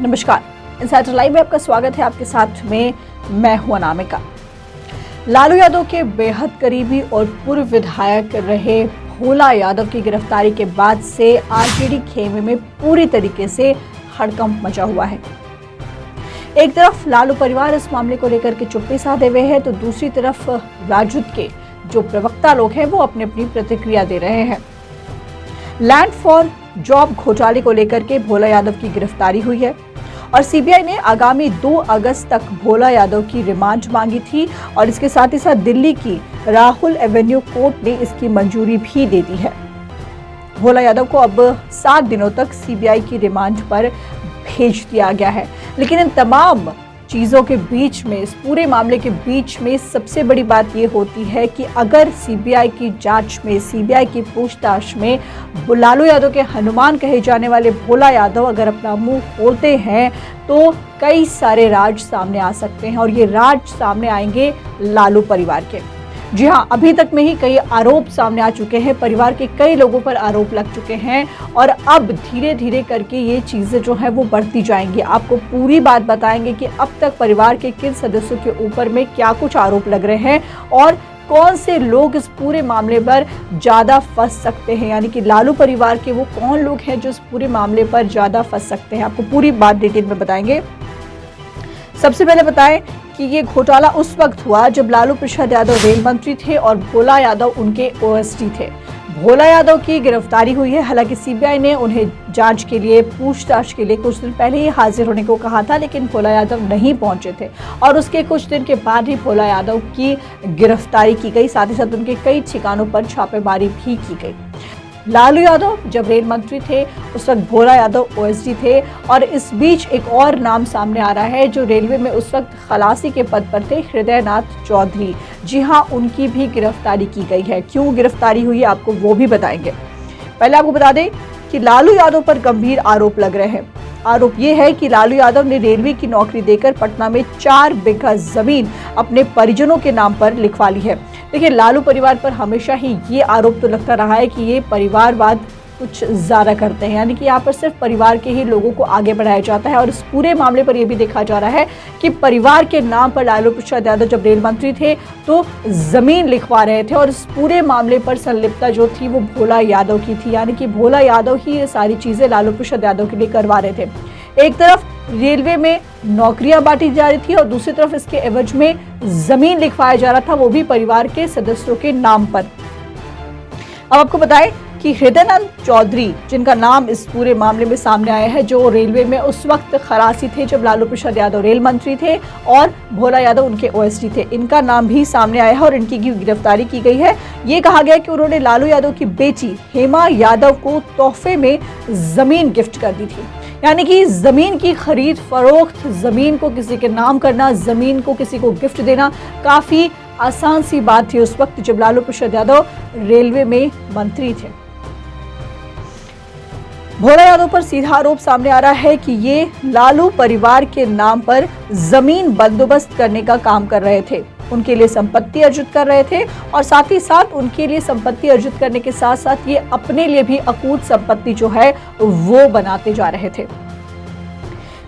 नमस्कार, insider live में आपका स्वागत है। आपके साथ में मैं हूं अनामिका। लालू यादव के बेहद करीबी और पूर्व विधायक रहे भोला यादव की गिरफ्तारी के बाद से आरजेडी खेमे में पूरी तरीके से हड़कंप मचा हुआ है। एक तरफ लालू परिवार इस मामले को लेकर के चुप्पी साधे हुए है, तो दूसरी तरफ राजद के जो प्रवक्ता लोग हैं वो अपनी अपनी प्रतिक्रिया दे रहे हैं। लैंड फॉर जॉब घोटाले को लेकर के भोला यादव की गिरफ्तारी हुई है और सीबीआई ने आगामी 2 अगस्त तक भोला यादव की रिमांड मांगी थी और इसके साथ ही साथ दिल्ली की राहुल एवेन्यू कोर्ट ने इसकी मंजूरी भी दे दी है। भोला यादव को अब 7 दिनों तक सीबीआई की रिमांड पर भेज दिया गया है। लेकिन इन तमाम चीज़ों के बीच में, इस पूरे मामले के बीच में सबसे बड़ी बात ये होती है कि अगर सीबीआई की जांच में, सीबीआई की पूछताछ में लालू यादव के हनुमान कहे जाने वाले भोला यादव अगर अपना मुंह खोलते हैं तो कई सारे राज सामने आ सकते हैं और ये राज सामने आएंगे लालू परिवार के। जी हाँ, अभी तक में ही कई आरोप सामने आ चुके हैं, परिवार के कई लोगों पर आरोप लग चुके हैं और अब धीरे धीरे करके ये चीज़ें जो है वो बढ़ती जाएंगी। आपको पूरी बात बताएंगे कि अब तक परिवार के किन सदस्यों के ऊपर में क्या कुछ आरोप लग रहे हैं और कौन से लोग इस पूरे मामले पर ज़्यादा फंस सकते हैं, यानी कि लालू परिवार के वो कौन लोग हैं जो इस पूरे मामले पर ज़्यादा फंस सकते हैं। आपको पूरी बात डिटेल में बताएंगे। सबसे पहले बताएं कि ये घोटाला उस वक्त हुआ जब लालू प्रसाद यादव रेल मंत्री थे और भोला यादव उनके ओएसडी थे। भोला यादव की गिरफ्तारी हुई है। हालांकि सीबीआई ने उन्हें जांच के लिए, पूछताछ के लिए कुछ दिन पहले ही हाजिर होने को कहा था, लेकिन भोला यादव नहीं पहुंचे थे और उसके कुछ दिन के बाद ही भोला यादव की गिरफ्तारी की गई। साथ ही साथ उनके कई ठिकानों पर छापेमारी भी की गई। लालू यादव जब रेल मंत्री थे उस वक्त भोला यादव ओएसडी थे और इस बीच एक और नाम सामने आ रहा है जो रेलवे में उस वक्त खलासी के पद पर थे, हृदयनाथ चौधरी। जी हाँ, उनकी भी गिरफ्तारी की गई है। क्यों गिरफ्तारी हुई है आपको वो भी बताएंगे। पहले आपको बता दें कि लालू यादव पर गंभीर आरोप लग रहे हैं। आरोप ये है कि लालू यादव ने रेलवे की नौकरी देकर पटना में 4 बीघा जमीन अपने परिजनों के नाम पर लिखवा ली है। देखिए, लालू परिवार पर हमेशा ही ये आरोप तो लगता रहा है कि ये परिवारवाद कुछ ज़्यादा करते हैं, यानी कि यहाँ पर सिर्फ परिवार के ही लोगों को आगे बढ़ाया जाता है और इस पूरे मामले पर यह भी देखा जा रहा है कि परिवार के नाम पर लालू प्रसाद यादव जब रेल मंत्री थे तो ज़मीन लिखवा रहे थे और इस पूरे मामले पर संलिप्तता जो थी वो भोला यादव की थी, यानी कि भोला यादव ही ये सारी चीज़ें लालू प्रसाद यादव के लिए करवा रहे थे। एक तरफ रेलवे में नौकरियां बांटी जा रही थी और दूसरी तरफ इसके एवज में जमीन लिखवाया जा रहा था, वो भी परिवार के सदस्यों के नाम पर। अब आपको बताएं कि हृदयनाथ चौधरी, जिनका नाम इस पूरे मामले में सामने आया है, जो रेलवे में उस वक्त खलासी थे जब लालू प्रसाद यादव रेल मंत्री थे और भोला यादव उनके ओएसडी थे, इनका नाम भी सामने आया है और इनकी गिरफ्तारी की गई है। ये कहा गया कि उन्होंने लालू यादव की बेटी हेमा यादव को तोहफे में जमीन गिफ्ट कर दी थी, यानी कि जमीन की खरीद फरोख्त, जमीन को किसी के नाम करना, जमीन को किसी को गिफ्ट देना काफी आसान सी बात थी उस वक्त जब लालू प्रसाद यादव रेलवे में मंत्री थे। भोला यादव पर सीधा आरोप सामने आ रहा है कि ये लालू परिवार के नाम पर जमीन बंदोबस्त करने का काम कर रहे थे, उनके लिए संपत्ति अर्जित कर रहे थे और साथ ही साथ उनके लिए संपत्ति अर्जित करने के साथ साथ ये अपने लिए भी अकूत संपत्ति जो है वो बनाते जा रहे थे।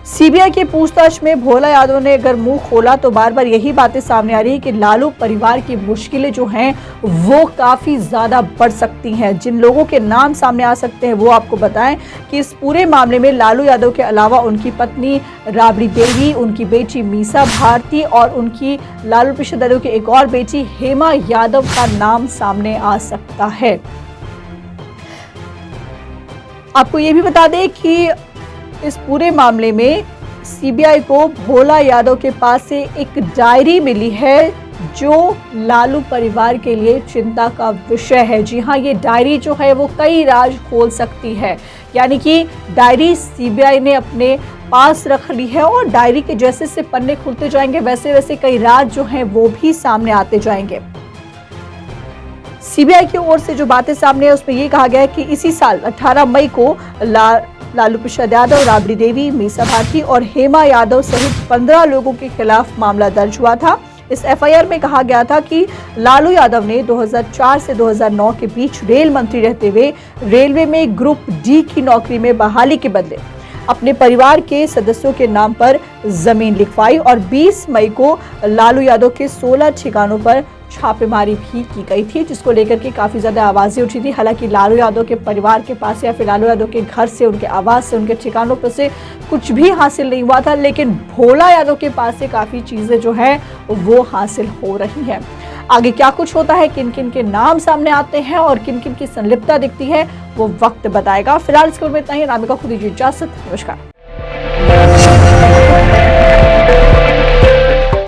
सीबीआई की पूछताछ में भोला यादव ने अगर मुंह खोला तो बार बार यही बातें सामने आ रही है कि लालू परिवार की मुश्किलें जो हैं वो काफी ज्यादा बढ़ सकती हैं। जिन लोगों के नाम सामने आ सकते हैं वो आपको बताएं कि इस पूरे मामले में लालू यादव के अलावा उनकी पत्नी राबड़ी देवी, उनकी बेटी मीसा भारती और उनकी लालू प्रसाद यादव की एक और बेटी हेमा यादव का नाम सामने आ सकता है। आपको ये भी बता दें कि इस पूरे मामले में सीबीआई को भोला यादव के पास से एक डायरी मिली है जो लालू परिवार के लिए चिंता का विषय है। जी हाँ, ये डायरी जो है वो कई राज खोल सकती है, यानी कि डायरी सीबीआई ने अपने पास रख ली है और डायरी के जैसे से पन्ने खुलते जाएंगे वैसे वैसे कई राज जो हैं वो भी सामने आते जाएंगे। सीबीआई की ओर से जो बातें सामने है उसमें ये कहा गया है कि इसी साल 18 मई को लालू प्रसाद यादव, राबड़ी देवी, मीसा भारती और हेमा यादव सहित 15 लोगों के खिलाफ मामला दर्ज हुआ था। इस एफआईआर में कहा गया था कि लालू यादव ने 2004 से 2009 के बीच रेल मंत्री रहते हुए रेलवे में ग्रुप डी की नौकरी में बहाली के बदले अपने परिवार के सदस्यों के नाम पर जमीन लिखवाई और 20 मई को लालू यादव के 16 ठिकानों पर छापेमारी भी की गई थी, जिसको लेकर के काफी ज्यादा आवाजें उठी थी। हालांकि लालू यादव के परिवार के पास या फिर लालू यादव के घर से, उनके आवास से, उनके ठिकानों पर से कुछ भी हासिल नहीं हुआ था, लेकिन भोला यादव के पास से काफी चीजें जो है वो हासिल हो रही है। आगे क्या कुछ होता है, किन किन के नाम सामने आते हैं और किन किन की संलिप्तता दिखती है, वो वक्त बताएगा। फिलहाल इस खबर में इतना ही। अनामिका, खुद दीजिए इजाजत। नमस्कार।